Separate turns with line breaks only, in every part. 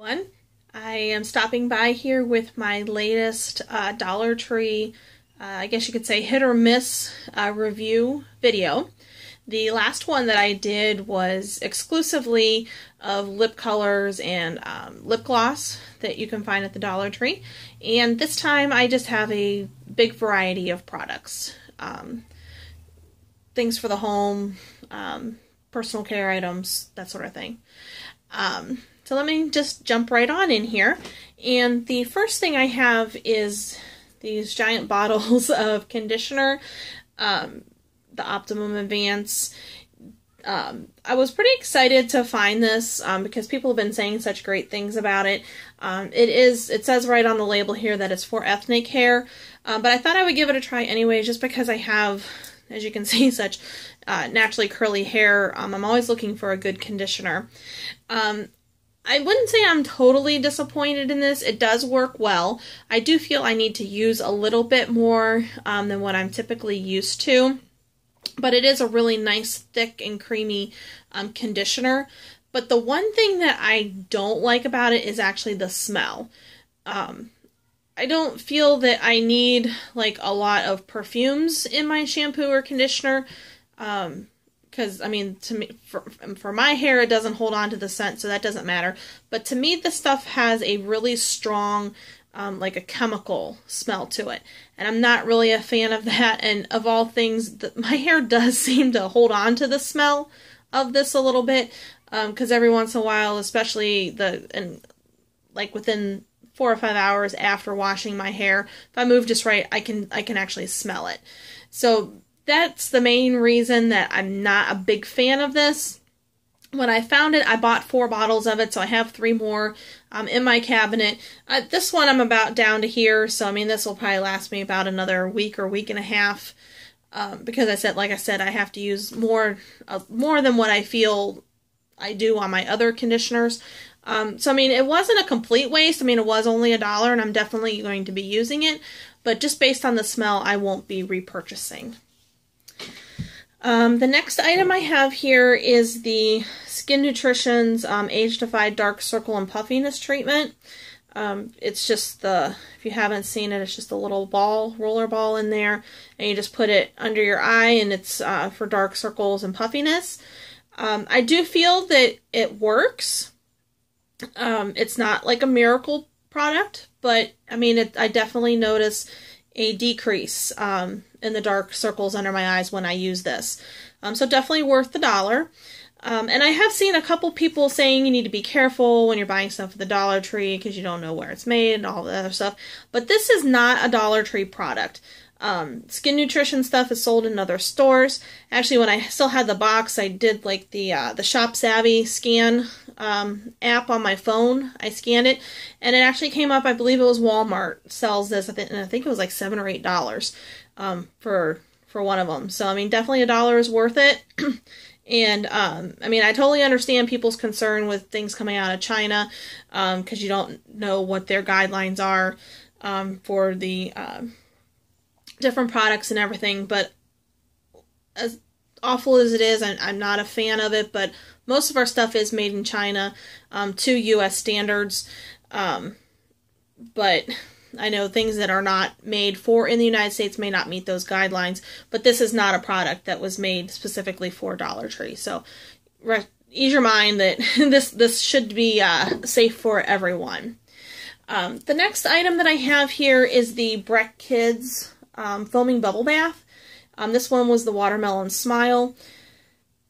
everyone. I am stopping by here with my latest Dollar Tree, I guess you could say hit or miss review video. The last one that I did was exclusively of lip colors and lip gloss that you can find at the Dollar Tree. And this time I just have a big variety of products. Things for the home, personal care items, that sort of thing. So let me just jump right on in here. And the first thing I have is these giant bottles of conditioner, the Optimum Advance. I was pretty excited to find this because people have been saying such great things about it. It says right on the label here that it's for ethnic hair, but I thought I would give it a try anyway just because I have, as you can see, such naturally curly hair. I'm always looking for a good conditioner. I wouldn't say I'm totally disappointed in this. It does work well. I do feel I need to use a little bit more than what I'm typically used to. But it is a really nice, thick, and creamy conditioner. But the one thing that I don't like about it is actually the smell. I don't feel that I need like a lot of perfumes in my shampoo or conditioner. Because, I mean, to me, for my hair, it doesn't hold on to the scent, so that doesn't matter. But to me, this stuff has a really strong, like a chemical smell to it. And I'm not really a fan of that. And of all things, my hair does seem to hold on to the smell of this a little bit. Because every once in a while, especially like within 4 or 5 hours after washing my hair, if I move just right, I can actually smell it. So that's the main reason that I'm not a big fan of this. When I found it, I bought 4 bottles of it, so I have 3 more in my cabinet. This one I'm about down to here, so I mean this will probably last me about another week or week and a half. Because like I said, I have to use more than what I feel I do on my other conditioners. So I mean, it wasn't a complete waste. I mean, it was only $1, and I'm definitely going to be using it. But just based on the smell, I won't be repurchasing. The next item I have here is the Skin Nutrition's Age-Defy Dark Circle and Puffiness Treatment. It's just if you haven't seen it, it's just a little roller ball in there, and you just put it under your eye, and it's for dark circles and puffiness. I do feel that it works. It's not like a miracle product, but I mean, I definitely notice a decrease in the dark circles under my eyes when I use this. So definitely worth the $1. And I have seen a couple people saying you need to be careful when you're buying stuff at the Dollar Tree because you don't know where it's made and all the other stuff. But this is not a Dollar Tree product. Skin Nutrition stuff is sold in other stores. Actually, when I still had the box, I did like the Shop Savvy scan app on my phone. I scanned it, and it actually came up. I believe it was Walmart sells this, and I think it was like $7 or $8 for one of them. So I mean, definitely $1 is worth it. And I mean, I totally understand people's concern with things coming out of China because you don't know what their guidelines are for the different products and everything, but as awful as it is, I'm not a fan of it, but most of our stuff is made in China to U.S. standards, but I know things that are not made in the United States may not meet those guidelines, but this is not a product that was made specifically for Dollar Tree, so ease your mind that this should be safe for everyone. The next item that I have here is the Breck Kids foaming bubble bath. This one was the Watermelon Smile.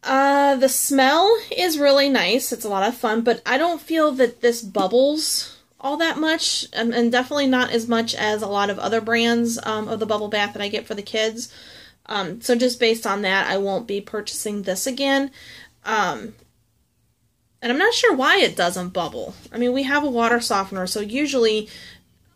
The smell is really nice. It's a lot of fun, but I don't feel that this bubbles all that much, and definitely not as much as a lot of other brands of the bubble bath that I get for the kids. So just based on that, I won't be purchasing this again. And I'm not sure why it doesn't bubble. I mean, we have a water softener, so usually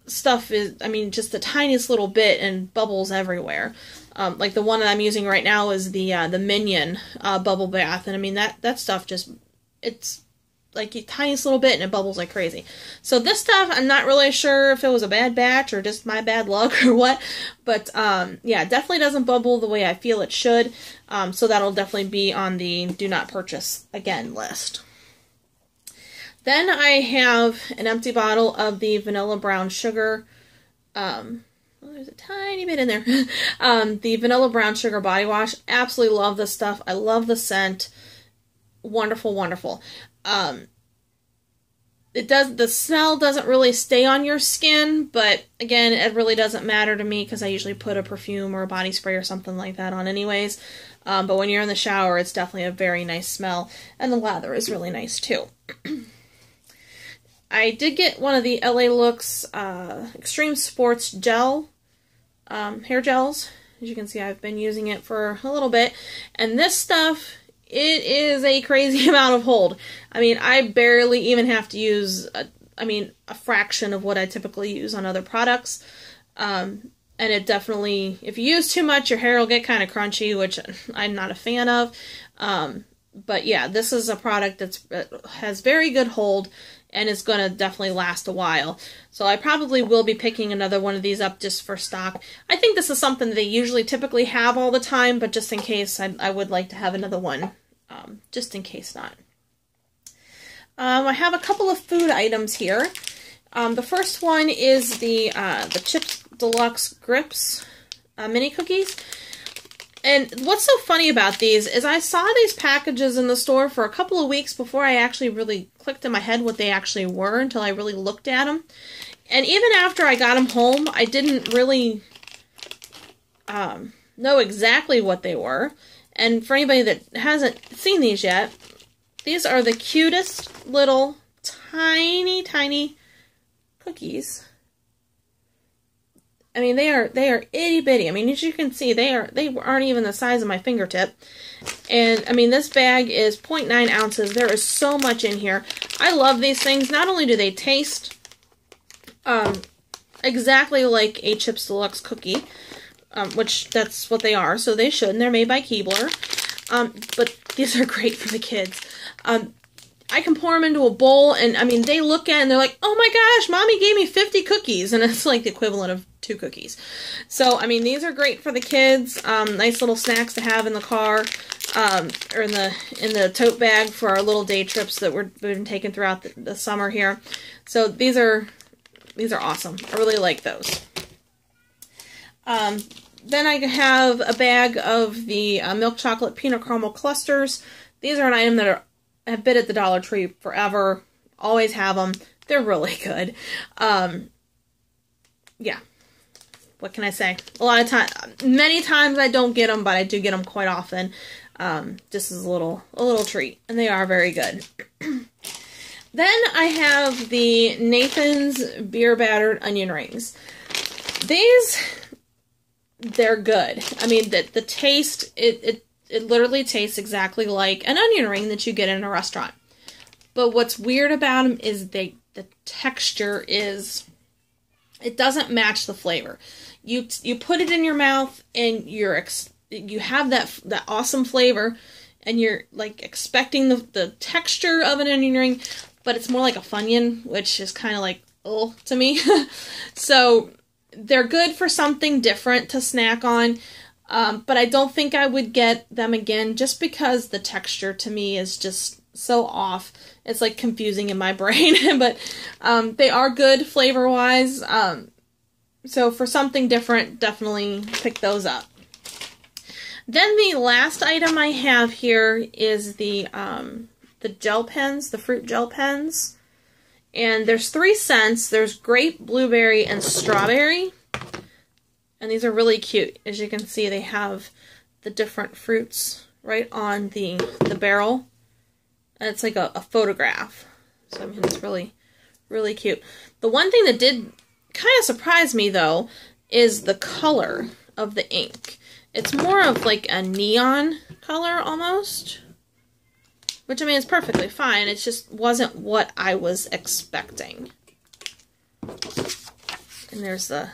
stuff is, I mean, just the tiniest little bit and bubbles everywhere. Like the one that I'm using right now is the Minion bubble bath, and I mean that stuff just, it's like the tiniest little bit and it bubbles like crazy. So this stuff, I'm not really sure if it was a bad batch or just my bad luck or what, but yeah, it definitely doesn't bubble the way I feel it should. So that'll definitely be on the do not purchase again list. Then I have an empty bottle of the vanilla brown sugar. Oh, there's a tiny bit in there. The vanilla brown sugar body wash. Absolutely love this stuff. I love the scent. Wonderful, wonderful. The smell doesn't really stay on your skin, but again, it really doesn't matter to me because I usually put a perfume or a body spray or something like that on anyways. But when you're in the shower, it's definitely a very nice smell, and the lather is really nice too. I did get one of the LA Looks Extreme Sports Gel hair gels. As you can see, I've been using it for a little bit, and this stuff, it is a crazy amount of hold. I mean, I barely even have to use, a fraction of what I typically use on other products. And it definitely, if you use too much, your hair will get kind of crunchy, which I'm not a fan of. But yeah, this is a product that has very good hold and is going to definitely last a while. So I probably will be picking another one of these up just for stock. I think this is something they usually typically have all the time, but just in case, I would like to have another one, just in case not. I have a couple of food items here. The first one is the Chips Deluxe Grips mini cookies. And what's so funny about these is I saw these packages in the store for a couple of weeks before I actually really clicked in my head what they actually were until I really looked at them. And even after I got them home, I didn't really know exactly what they were. And for anybody that hasn't seen these yet, these are the cutest little tiny, tiny cookies. I mean, they are itty bitty. I mean, as you can see, they aren't even the size of my fingertip. And I mean, this bag is 0.9 ounces. There is so much in here. I love these things. Not only do they taste exactly like a Chips Deluxe cookie, which that's what they are, so they should, and they're made by Keebler. But these are great for the kids. I can pour them into a bowl, and I mean, they look at it and they're like, oh my gosh, mommy gave me 50 cookies, and it's like the equivalent of 2 cookies. So, I mean, these are great for the kids. Nice little snacks to have in the car, or in the tote bag for our little day trips that we've been taking throughout the summer here. So these are awesome. I really like those. Then I have a bag of the milk chocolate peanut caramel clusters. These are an item that have been at the Dollar Tree forever. Always have them. They're really good. Yeah. What can I say? A lot of times, many times I don't get them, but I do get them quite often. Just as a little treat. And they are very good. Then I have the Nathan's Beerbattered onion rings. These, they're good. I mean, the taste, it literally tastes exactly like an onion ring that you get in a restaurant. But what's weird about them is the texture is, it doesn't match the flavor. You put it in your mouth and you have that awesome flavor, and you're like expecting the texture of an onion ring, but it's more like a Funyun, which is kind of like, oh, to me. So they're good for something different to snack on. But I don't think I would get them again just because the texture to me is just so off. It's like confusing in my brain, but they are good flavor-wise. So for something different, definitely pick those up. Then the last item I have here is the gel pens, the fruit gel pens. And there's 3 scents. There's grape, blueberry, and strawberry. And these are really cute. As you can see, they have the different fruits right on the barrel. And it's like a photograph. So, I mean, it's really, really cute. The one thing that did kind of surprise me, though, is the color of the ink. It's more of like a neon color, almost. Which, I mean, it's perfectly fine. It just wasn't what I was expecting. And there's the...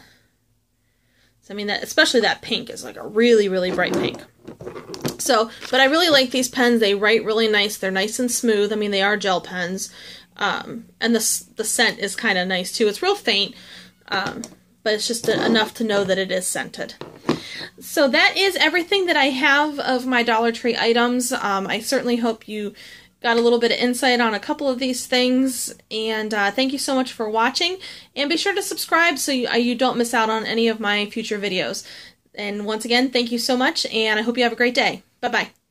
So, I mean, especially that pink is like a really, really bright pink. So, but I really like these pens. They write really nice. They're nice and smooth. I mean, they are gel pens. And the scent is kind of nice, too. It's real faint, but it's just enough to know that it is scented. So that is everything that I have of my Dollar Tree items. I certainly hope you got a little bit of insight on a couple of these things, and thank you so much for watching, and be sure to subscribe so you don't miss out on any of my future videos. And once again, thank you so much, and I hope you have a great day. Bye-bye.